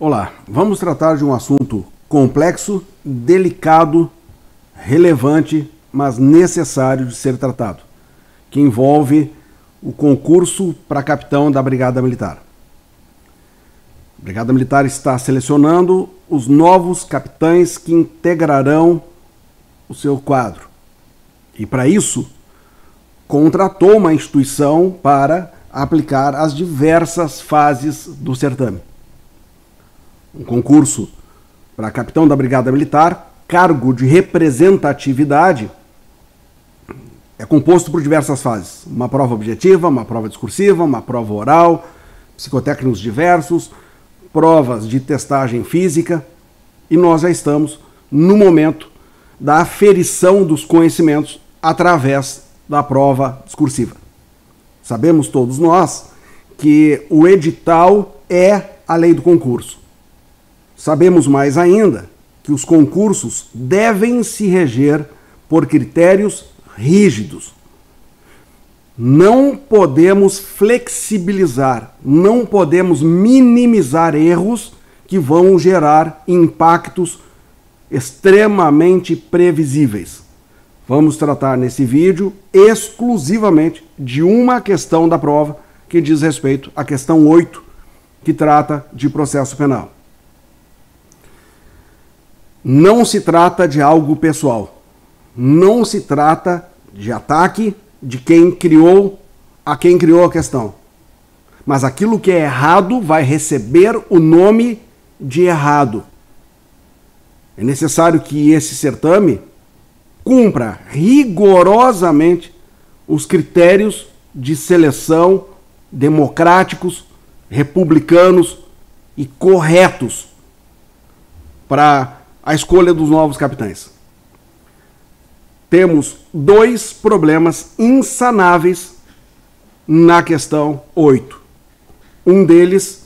Olá, vamos tratar de um assunto complexo, delicado, relevante, mas necessário de ser tratado, que envolve o concurso para capitão da Brigada Militar. A Brigada Militar está selecionando os novos capitães que integrarão o seu quadro. E para isso, contratou uma instituição para aplicar as diversas fases do certame. Um concurso para capitão da Brigada Militar, cargo de representatividade, é composto por diversas fases. Uma prova objetiva, uma prova discursiva, uma prova oral, psicotécnicos diversos, provas de testagem física, e nós já estamos no momento da aferição dos conhecimentos através da prova discursiva. Sabemos todos nós que o edital é a lei do concurso. Sabemos mais ainda que os concursos devem se reger por critérios rígidos. Não podemos flexibilizar, não podemos minimizar erros que vão gerar impactos extremamente previsíveis. Vamos tratar nesse vídeo exclusivamente de uma questão da prova que diz respeito à questão 8, que trata de processo penal. Não se trata de algo pessoal. Não se trata de ataque de quem criou a questão. Mas aquilo que é errado vai receber o nome de errado. É necessário que esse certame cumpra rigorosamente os critérios de seleção democráticos, republicanos e corretos para a escolha dos novos capitães. Temos dois problemas insanáveis na questão 8. Um deles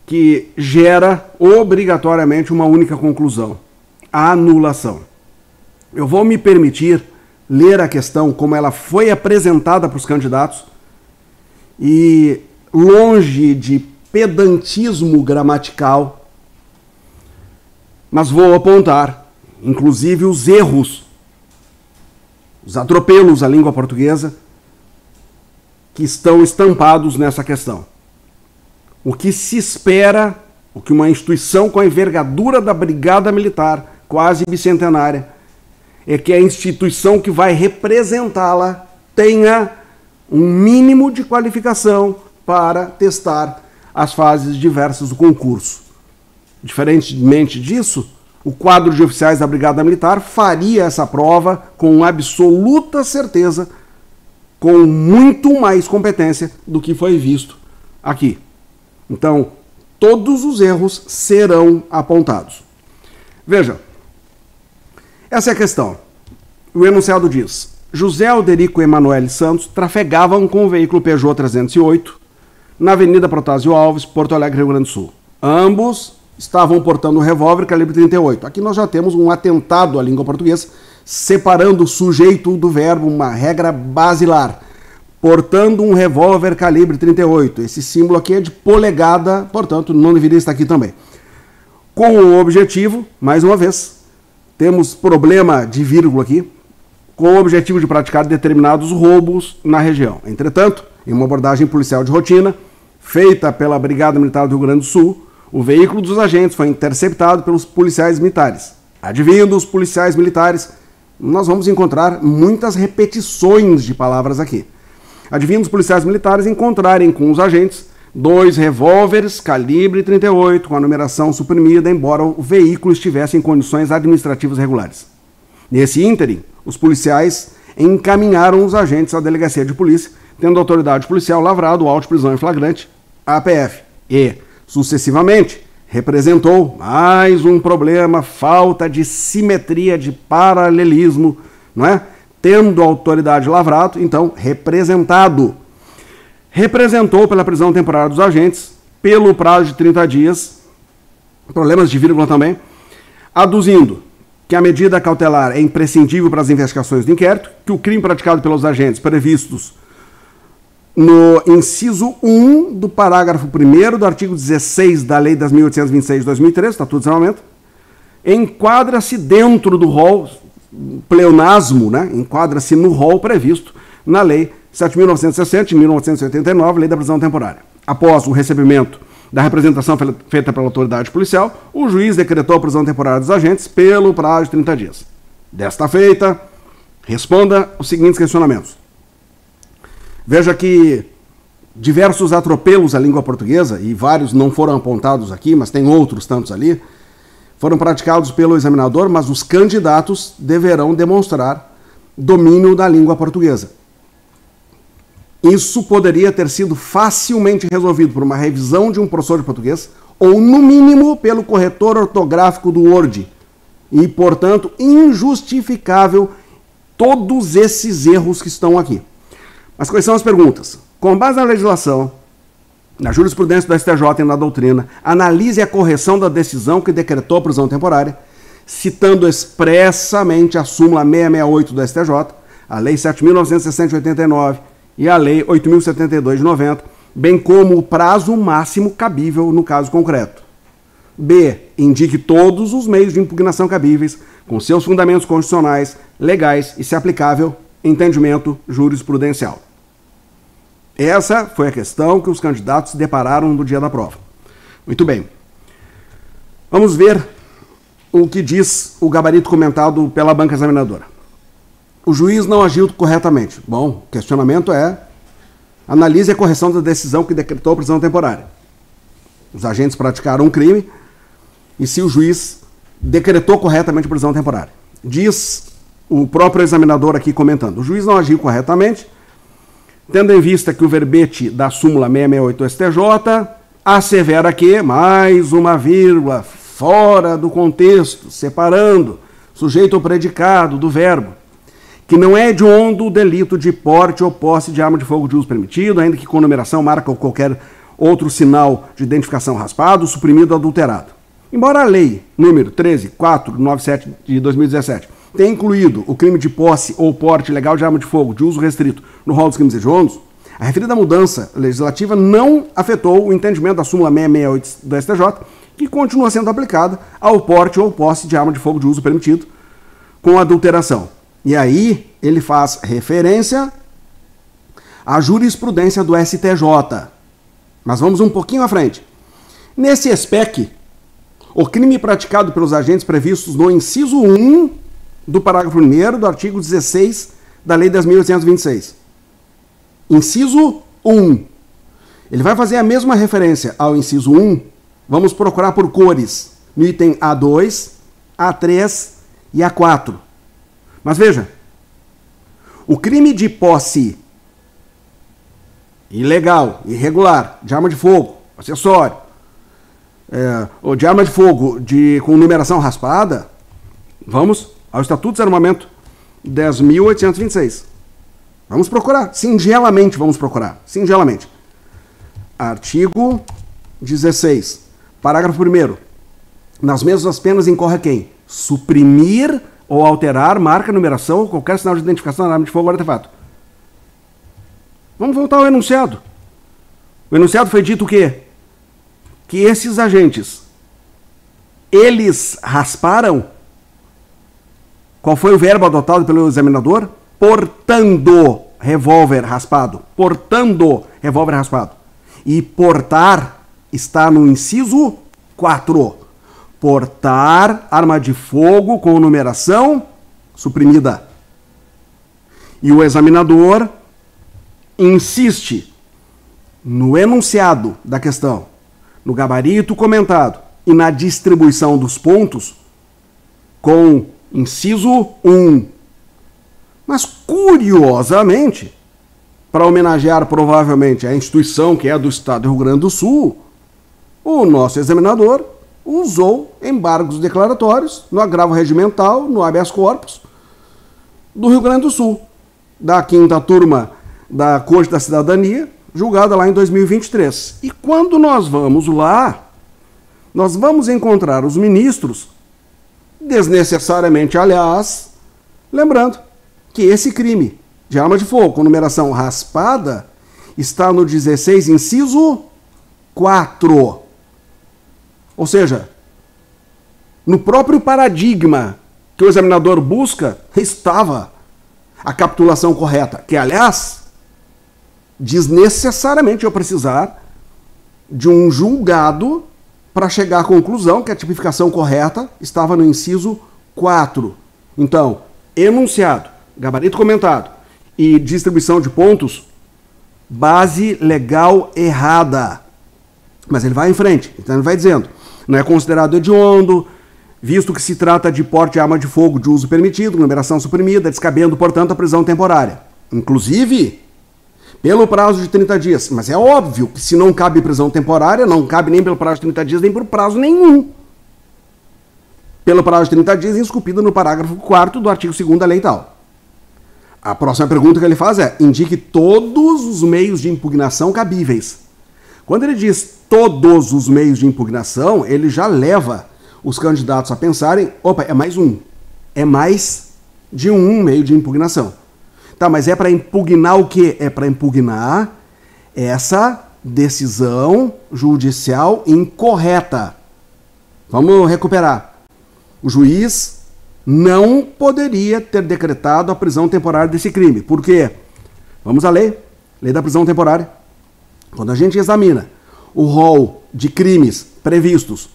que gera obrigatoriamente uma única conclusão: a anulação. Eu vou me permitir ler a questão como ela foi apresentada para os candidatos e, longe de pedantismo gramatical, mas vou apontar, inclusive, os erros, os atropelos à língua portuguesa que estão estampados nessa questão. O que se espera, o que uma instituição com a envergadura da Brigada Militar, quase bicentenária, é que a instituição que vai representá-la tenha um mínimo de qualificação para testar as fases diversas do concurso. Diferentemente disso, o quadro de oficiais da Brigada Militar faria essa prova com absoluta certeza, com muito mais competência do que foi visto aqui. Então, todos os erros serão apontados. Veja, essa é a questão. O enunciado diz: José Alderico Emanuele Santos trafegavam com o veículo Peugeot 308 na Avenida Protásio Alves, Porto Alegre, Rio Grande do Sul. Ambos estavam portando um revólver calibre 38. Aqui nós já temos um atentado à língua portuguesa, separando o sujeito do verbo, uma regra basilar. Portando um revólver calibre 38. Esse símbolo aqui é de polegada, portanto não deveria estar aqui também. Com o objetivo, mais uma vez, temos problema de vírgula aqui, com o objetivo de praticar determinados roubos na região. Entretanto, em uma abordagem policial de rotina, feita pela Brigada Militar do Rio Grande do Sul, o veículo dos agentes foi interceptado pelos policiais militares. Advindo os policiais militares, nós vamos encontrar muitas repetições de palavras aqui. Advindo os policiais militares encontrarem com os agentes 2 revólveres calibre 38 com a numeração suprimida, embora o veículo estivesse em condições administrativas regulares. Nesse ínterim, os policiais encaminharam os agentes à delegacia de polícia, tendo a autoridade policial lavrado o auto de prisão em flagrante, APF, e, sucessivamente, representou mais um problema, falta de simetria, de paralelismo, não é? Tendo a autoridade lavrado, então, representou pela prisão temporária dos agentes, pelo prazo de 30 dias, problemas de vírgula também, aduzindo que a medida cautelar é imprescindível para as investigações do inquérito, que o crime praticado pelos agentes previstos no inciso 1 do parágrafo 1º do artigo 16 da Lei 10.826 de 2013, Estatuto de Desarmamento, enquadra-se dentro do rol, pleonasmo, né? Enquadra-se no rol previsto na Lei 7.960 de 1989, Lei da Prisão Temporária. Após o recebimento da representação feita pela autoridade policial, o juiz decretou a prisão temporária dos agentes pelo prazo de 30 dias. Desta feita, responda os seguintes questionamentos. Veja que diversos atropelos à língua portuguesa, e vários não foram apontados aqui, mas tem outros tantos ali, foram praticados pelo examinador, mas os candidatos deverão demonstrar domínio da língua portuguesa. Isso poderia ter sido facilmente resolvido por uma revisão de um professor de português, ou no mínimo pelo corretor ortográfico do Word, e, portanto, injustificável todos esses erros que estão aqui. Mas quais são as perguntas? Com base na legislação, na jurisprudência do STJ e na doutrina, analise a correção da decisão que decretou a prisão temporária, citando expressamente a súmula 668 do STJ, a Lei 7.960 de 89 e a Lei 8.072 de 90, bem como o prazo máximo cabível no caso concreto. B. Indique todos os meios de impugnação cabíveis, com seus fundamentos constitucionais, legais e, se aplicável, entendimento jurisprudencial. Essa foi a questão que os candidatos se depararam no dia da prova. Muito bem. Vamos ver o que diz o gabarito comentado pela banca examinadora. O juiz não agiu corretamente. Bom, o questionamento é: analise a correção da decisão que decretou a prisão temporária. Os agentes praticaram um crime e se o juiz decretou corretamente a prisão temporária. Diz o próprio examinador aqui comentando: o juiz não agiu corretamente, tendo em vista que o verbete da súmula 668 do STJ assevera que, mais uma vírgula, fora do contexto, separando sujeito ou predicado do verbo, que não é hediondo o delito de porte ou posse de arma de fogo de uso permitido, ainda que com numeração, marca ou qualquer outro sinal de identificação raspado, suprimido ou adulterado. Embora a lei número 13.497 de 2017 tenha incluído o crime de posse ou porte ilegal de arma de fogo de uso restrito no rol dos crimes hediondos, a referida mudança legislativa não afetou o entendimento da súmula 668 do STJ, que continua sendo aplicada ao porte ou posse de arma de fogo de uso permitido com adulteração. E aí ele faz referência à jurisprudência do STJ. Mas vamos um pouquinho à frente. Nesse SPEC, o crime praticado pelos agentes previstos no inciso 1 do parágrafo 1º do artigo 16 da Lei 10.826. Inciso 1. Ele vai fazer a mesma referência ao inciso 1. Vamos procurar por cores no item A2, A3 e A4. Mas veja, o crime de posse ilegal, irregular, de arma de fogo, acessório, ou de arma de fogo com numeração raspada, vamos ao Estatuto de Desarmamento 10.826. Vamos procurar, singelamente vamos procurar, singelamente. Artigo 16, parágrafo 1º. Nas mesmas penas incorre quem? Suprimir ou alterar marca, numeração ou qualquer sinal de identificação da arma de fogo ou artefato. Vamos voltar ao enunciado. O enunciado foi dito o quê? Que esses agentes, eles rasparam. Qual foi o verbo adotado pelo examinador? Portando revólver raspado. Portando revólver raspado. E portar está no inciso 4. Portar arma de fogo com numeração suprimida. E o examinador insiste no enunciado da questão, no gabarito comentado e na distribuição dos pontos com inciso 1. Mas, curiosamente, para homenagear provavelmente a instituição que é do Estado do Rio Grande do Sul, o nosso examinador usou embargos declaratórios no agravo regimental, no habeas corpus do Rio Grande do Sul, da 5ª turma da Corte da Cidadania, julgada lá em 2023. E quando nós vamos lá, nós vamos encontrar os ministros, desnecessariamente, aliás, lembrando que esse crime de arma de fogo com numeração raspada está no 16, inciso 4. Ou seja, no próprio paradigma que o examinador busca, estava a capitulação correta, que, aliás, desnecessariamente eu precisar de um julgado para chegar à conclusão que a tipificação correta estava no inciso 4. Então, enunciado, gabarito comentado e distribuição de pontos, base legal errada. Mas ele vai em frente, então ele vai dizendo, não é considerado hediondo, visto que se trata de porte de arma de fogo de uso permitido, numeração suprimida, descabendo, portanto, a prisão temporária. Inclusive, pelo prazo de 30 dias. Mas é óbvio que se não cabe prisão temporária, não cabe nem pelo prazo de 30 dias, nem por prazo nenhum. Pelo prazo de 30 dias, esculpido no parágrafo 4º do artigo 2º da lei tal. A próxima pergunta que ele faz é, indique todos os meios de impugnação cabíveis. Quando ele diz todos os meios de impugnação, ele já leva os candidatos a pensarem, opa, é mais um. É mais de um meio de impugnação. Tá, mas é para impugnar o quê? É para impugnar essa decisão judicial incorreta. Vamos recuperar. O juiz não poderia ter decretado a prisão temporária desse crime. Por quê? Vamos à lei. Lei da prisão temporária. Quando a gente examina o rol de crimes previstos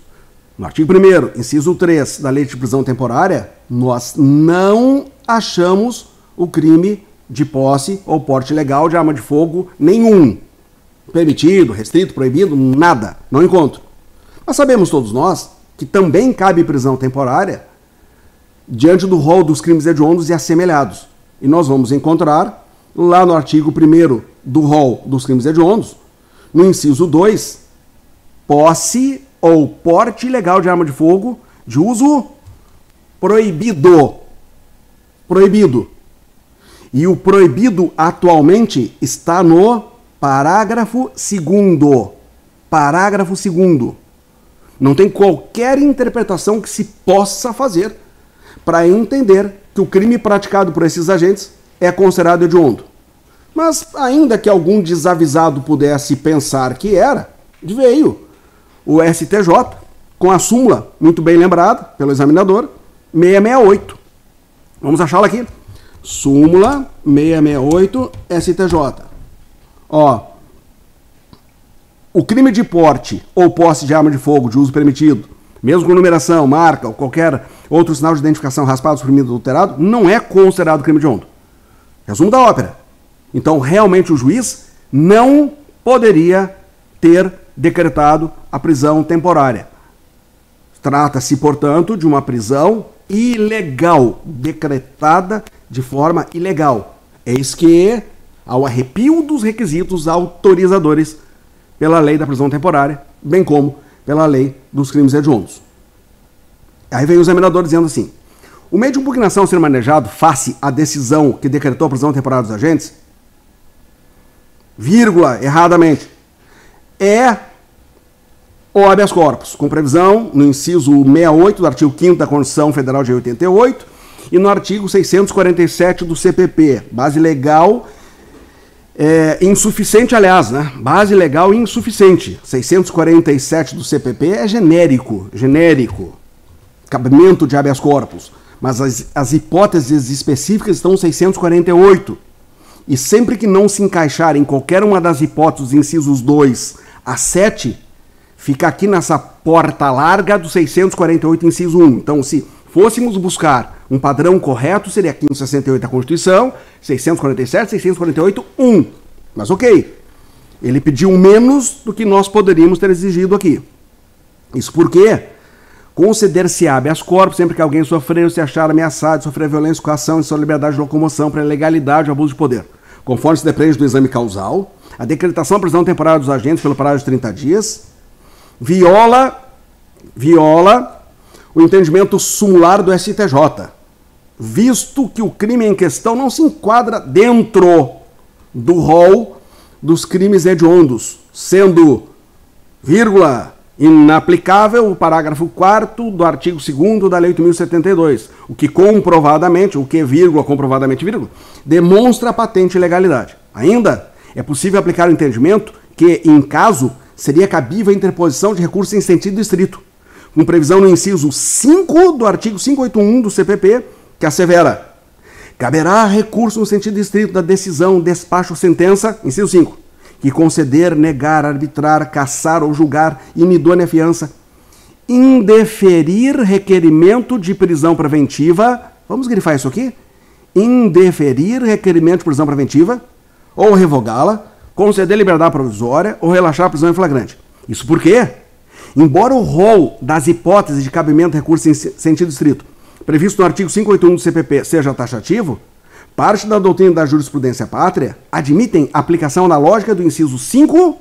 no artigo 1º, inciso 3 da lei de prisão temporária, nós não achamos o crime de posse ou porte ilegal de arma de fogo nenhum. Permitido, restrito, proibido, nada. Não encontro. Mas sabemos todos nós que também cabe prisão temporária diante do rol dos crimes hediondos e assemelhados. E nós vamos encontrar lá no artigo 1º do rol dos crimes hediondos, no inciso 2, posse ou porte ilegal de arma de fogo de uso proibido. Proibido. E o proibido atualmente está no parágrafo 2º. Parágrafo 2º. Não tem qualquer interpretação que se possa fazer para entender que o crime praticado por esses agentes é considerado hediondo. Mas, ainda que algum desavisado pudesse pensar que era, veio o STJ com a súmula, muito bem lembrada pelo examinador, 668. Vamos achá-la aqui. Súmula 668 STJ. Ó, o crime de porte ou posse de arma de fogo de uso permitido, mesmo com numeração, marca ou qualquer outro sinal de identificação raspado, suprimido, adulterado, não é considerado crime hediondo. Resumo da ópera. Então, realmente, o juiz não poderia ter decretado a prisão temporária. Trata-se, portanto, de uma prisão ilegal, decretada de forma ilegal. Eis que, ao arrepio dos requisitos autorizadores pela lei da prisão temporária, bem como pela lei dos crimes hediondos. Aí vem o examinador dizendo assim, o meio de impugnação a ser manejado face à decisão que decretou a prisão temporária dos agentes, vírgula, erradamente, é o habeas corpus, com previsão no inciso 68 do artigo 5º da Constituição Federal de 88 e no artigo 647 do CPP, base legal insuficiente, aliás, né? Base legal insuficiente. 647 do CPP é genérico, cabimento de habeas corpus, mas as hipóteses específicas estão no 648. E sempre que não se encaixar em qualquer uma das hipóteses, incisos 2 a 7, fica aqui nessa porta larga do 648, inciso 1. Então, se fôssemos buscar um padrão correto, seria aqui no 68 da Constituição, 647, 648, 1. Mas ok, ele pediu menos do que nós poderíamos ter exigido aqui. Isso porque conceder-se habeas corpus sempre que alguém sofrer ou se achar ameaçado, sofrer violência, coação em sua liberdade de locomoção para ilegalidade ou abuso de poder. Conforme se depende do exame causal, a decretação da prisão temporária dos agentes pelo prazo de 30 dias viola o entendimento sumular do STJ, visto que o crime em questão não se enquadra dentro do rol dos crimes hediondos, sendo, vírgula, inaplicável o parágrafo 4º do artigo 2º da Lei 8.072, o que comprovadamente, comprovadamente, vírgula, demonstra a patente ilegalidade. Ainda, é possível aplicar o entendimento que, em caso, seria cabível a interposição de recurso em sentido estrito, com previsão no inciso 5 do artigo 581 do CPP, que assevera: caberá recurso no sentido estrito da decisão, despacho ou sentença, inciso 5, que conceder, negar, arbitrar, cassar ou julgar inidônea fiança, indeferir requerimento de prisão preventiva, vamos grifar isso aqui? Indeferir requerimento de prisão preventiva, ou revogá-la, conceder liberdade provisória ou relaxar a prisão em flagrante. Isso por quê? Embora o rol das hipóteses de cabimento de recurso em sentido estrito previsto no artigo 581 do CPP seja taxativo, parte da doutrina da jurisprudência pátria admitem aplicação analógica do inciso 5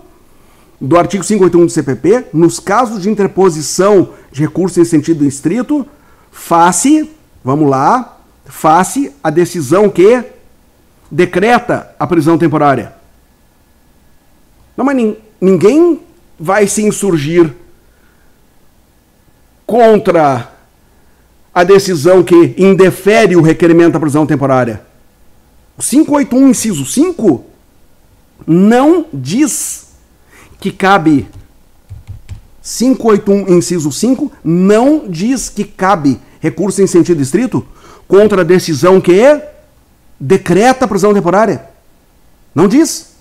do artigo 581 do CPP nos casos de interposição de recurso em sentido estrito face, vamos lá, face a decisão que decreta a prisão temporária. Não, mas ninguém vai se insurgir contra a decisão que indefere o requerimento da prisão temporária. O 581, inciso 5, não diz que cabe. 581, inciso 5, não diz que cabe recurso em sentido estrito contra a decisão que decreta a prisão temporária. Não diz.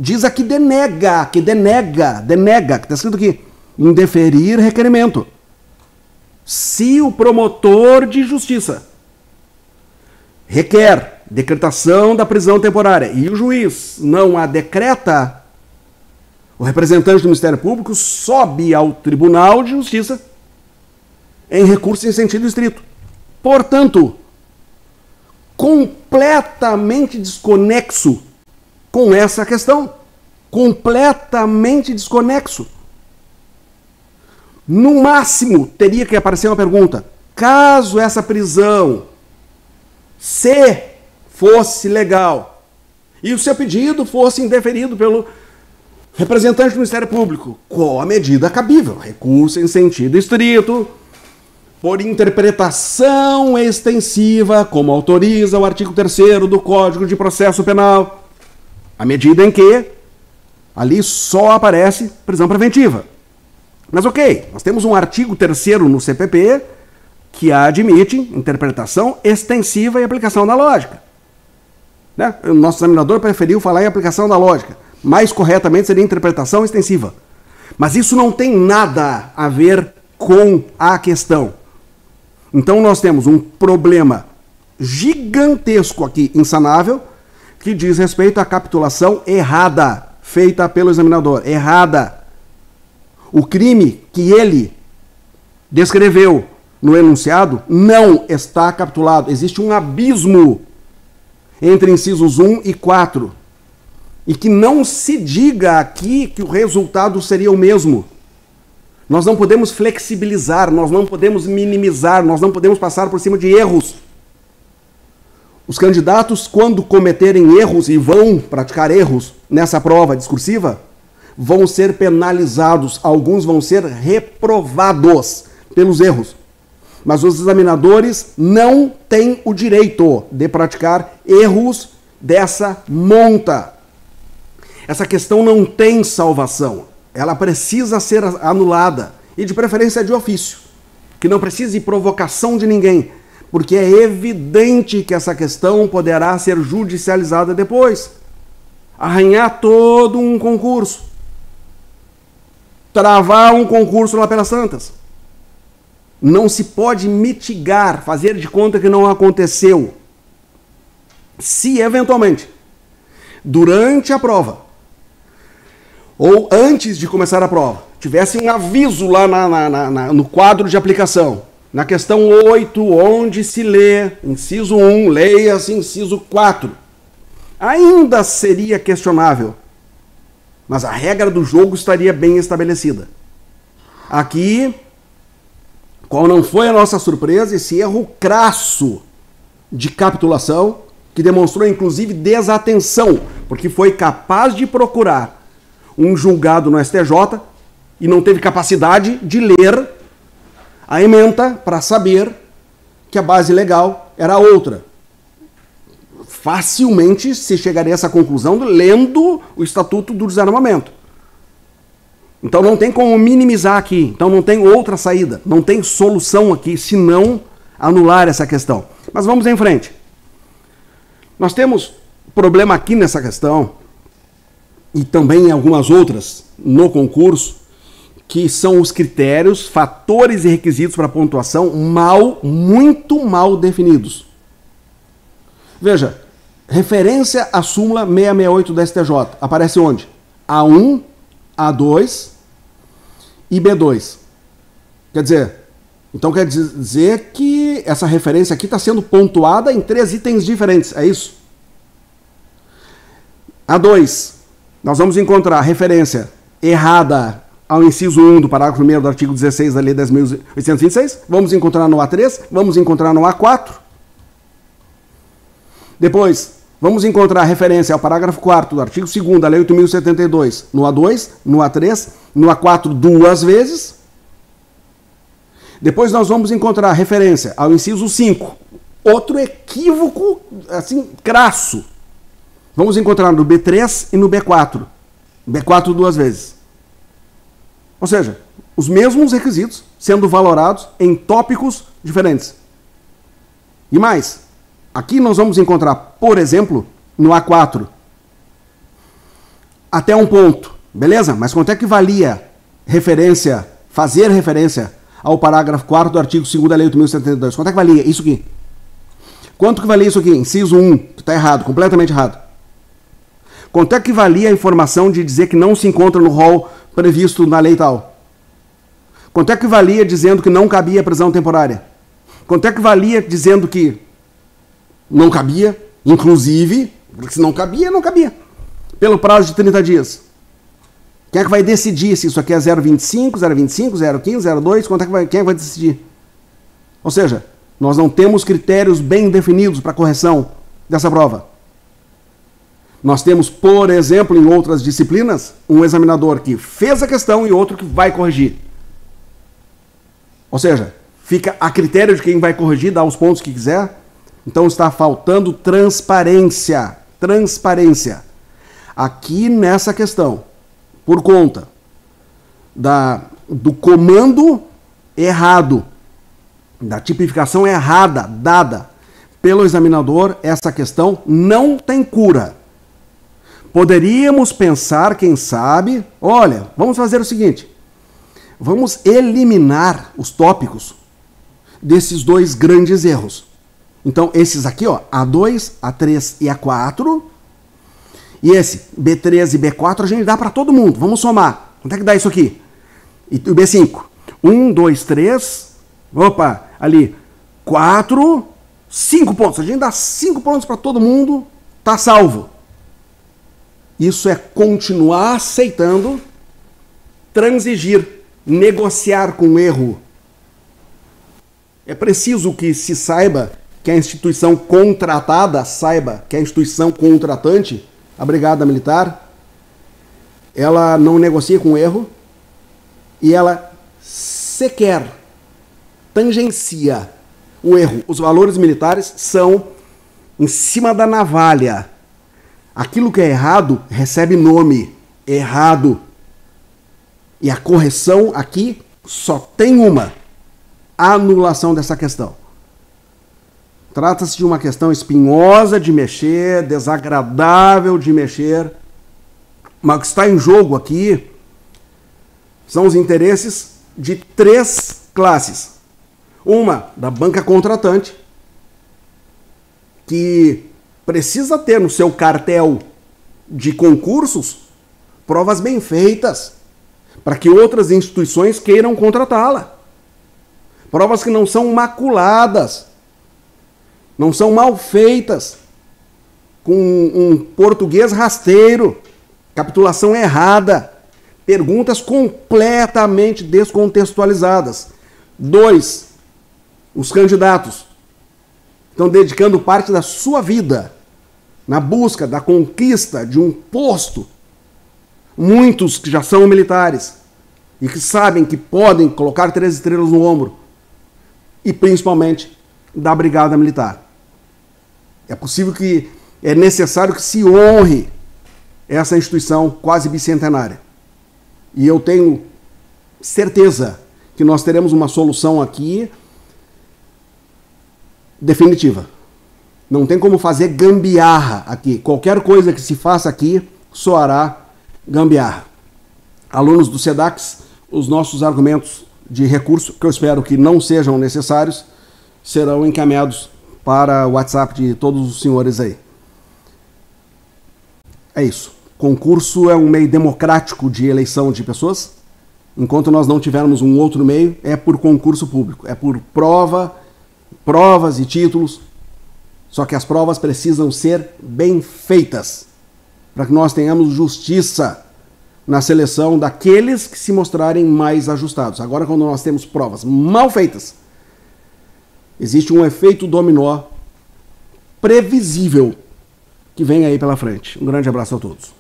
Diz aqui denega, que está escrito aqui, indeferir requerimento. Se o promotor de justiça requer decretação da prisão temporária e o juiz não a decreta, o representante do Ministério Público sobe ao Tribunal de Justiça em recurso em sentido estrito. Portanto, completamente desconexo com essa questão. Completamente desconexo. No máximo, teria que aparecer uma pergunta. Caso essa prisão, se fosse legal, e o seu pedido fosse indeferido pelo representante do Ministério Público, qual a medida cabível? Recurso em sentido estrito, por interpretação extensiva, como autoriza o artigo 3º do Código de Processo Penal. A medida em que ali só aparece prisão preventiva. Mas ok, nós temos um artigo 3º no CPP que admite interpretação extensiva e aplicação analógica. Né? O nosso examinador preferiu falar em aplicação analógica. Mais corretamente seria interpretação extensiva. Mas isso não tem nada a ver com a questão. Então nós temos um problema gigantesco aqui, insanável, que diz respeito à capitulação errada, feita pelo examinador. Errada. O crime que ele descreveu no enunciado não está capitulado. Existe um abismo entre incisos 1 e 4. E que não se diga aqui que o resultado seria o mesmo. Nós não podemos flexibilizar, nós não podemos minimizar, nós não podemos passar por cima de erros. Os candidatos, quando cometerem erros e vão praticar erros nessa prova discursiva, vão ser penalizados, alguns vão ser reprovados pelos erros. Mas os examinadores não têm o direito de praticar erros dessa monta. Essa questão não tem salvação. Ela precisa ser anulada, e de preferência de ofício, que não precise de provocação de ninguém, porque é evidente que essa questão poderá ser judicializada depois. Arranhar todo um concurso. Travar um concurso lá pelas tantas. Não se pode mitigar, fazer de conta que não aconteceu. Se, eventualmente, durante a prova, ou antes de começar a prova, tivesse um aviso lá no quadro de aplicação, na questão 8, onde se lê, inciso 1, leia-se inciso 4, ainda seria questionável. Mas a regra do jogo estaria bem estabelecida. Aqui, qual não foi a nossa surpresa, esse erro crasso de capitulação, que demonstrou inclusive desatenção, porque foi capaz de procurar um julgado no STJ e não teve capacidade de ler a ementa para saber que a base legal era outra. facilmente se chegaria a essa conclusão lendo o Estatuto do Desarmamento. Então não tem como minimizar aqui, então não tem outra saída, não tem solução aqui, senão anular essa questão. Mas vamos em frente. Nós temos problema aqui nessa questão, e também em algumas outras no concurso, que são os critérios, fatores e requisitos para pontuação muito mal definidos. Veja, referência à súmula 668 da STJ. Aparece onde? A1, A2 e B2. Quer dizer, então quer dizer que essa referência aqui está sendo pontuada em 3 itens diferentes, é isso? A2, nós vamos encontrar referência errada ao inciso 1 do parágrafo 1º do artigo 16 da Lei 10.826. Vamos encontrar no A3, vamos encontrar no A4. Depois, vamos encontrar referência ao parágrafo 4º do artigo 2º da Lei 8.072 no A2, no A3, no A4 2 vezes. Depois nós vamos encontrar referência ao inciso 5. Outro equívoco, assim, crasso. Vamos encontrar no B3 e no B4. B4 2 vezes. Ou seja, os mesmos requisitos sendo valorados em tópicos diferentes. E mais, aqui nós vamos encontrar, por exemplo, no A4, até um ponto, beleza? Mas quanto é que valia fazer referência ao parágrafo 4º do artigo 2º da Lei 8.072? Quanto é que valia isso aqui? Quanto que valia isso aqui? Inciso 1, que está errado, completamente errado. Quanto é que valia a informação de dizer que não se encontra no rol previsto na lei tal? Quanto é que valia dizendo que não cabia prisão temporária? Quanto é que valia dizendo que não cabia, inclusive, porque se não cabia, não cabia, pelo prazo de 30 dias? Quem é que vai decidir se isso aqui é 0,25, 0,25, 0,15, 0,2? Quem é que vai decidir? Ou seja, nós não temos critérios bem definidos para correção dessa prova. Nós temos, por exemplo, em outras disciplinas, um examinador que fez a questão e outro que vai corrigir. Ou seja, fica a critério de quem vai corrigir, dar os pontos que quiser. Então está faltando transparência. Transparência. Aqui nessa questão, por conta do comando errado, da tipificação errada dada pelo examinador, essa questão não tem cura. Poderíamos pensar, quem sabe, olha, vamos fazer o seguinte, vamos eliminar os tópicos desses dois grandes erros. Então, esses aqui, ó, A2, A3 e A4, e esse B3 e B4 a gente dá para todo mundo, vamos somar. Quanto é que dá isso aqui? E o B5? 1, 2, 3, opa, ali, 4, 5 pontos. A gente dá 5 pontos para todo mundo, tá salvo. Isso é continuar aceitando, transigir, negociar com o erro. É preciso que se saiba que a instituição contratada saiba que a instituição contratante, a Brigada Militar, ela não negocia com o erro e ela sequer tangencia o erro. Os valores militares são em cima da navalha. Aquilo que é errado recebe nome, errado. E a correção aqui só tem uma: anulação dessa questão. Trata-se de uma questão espinhosa de mexer, desagradável de mexer, mas o que está em jogo aqui são os interesses de 3 classes. Uma, da banca contratante, que precisa ter no seu cartel de concursos provas bem feitas, para que outras instituições queiram contratá-la. Provas que não são maculadas, não são mal feitas, com um português rasteiro, capitulação errada, perguntas completamente descontextualizadas. 2, os candidatos estão dedicando parte da sua vida na busca da conquista de um posto. Muitos que já são militares e que sabem que podem colocar 3 estrelas no ombro, e principalmente da Brigada Militar. É possível que É necessário que se honre essa instituição quase bicentenária. E eu tenho certeza que nós teremos uma solução aqui definitiva. Não tem como fazer gambiarra aqui. Qualquer coisa que se faça aqui soará gambiarra. Alunos do SEDAX, os nossos argumentos de recurso, que eu espero que não sejam necessários, serão encaminhados para o WhatsApp de todos os senhores aí. É isso. Concurso é um meio democrático de eleição de pessoas. Enquanto nós não tivermos um outro meio, é por concurso público. É por provas e títulos. Só que as provas precisam ser bem feitas, para que nós tenhamos justiça na seleção daqueles que se mostrarem mais ajustados. Agora, quando nós temos provas mal feitas, existe um efeito dominó previsível que vem aí pela frente. Um grande abraço a todos.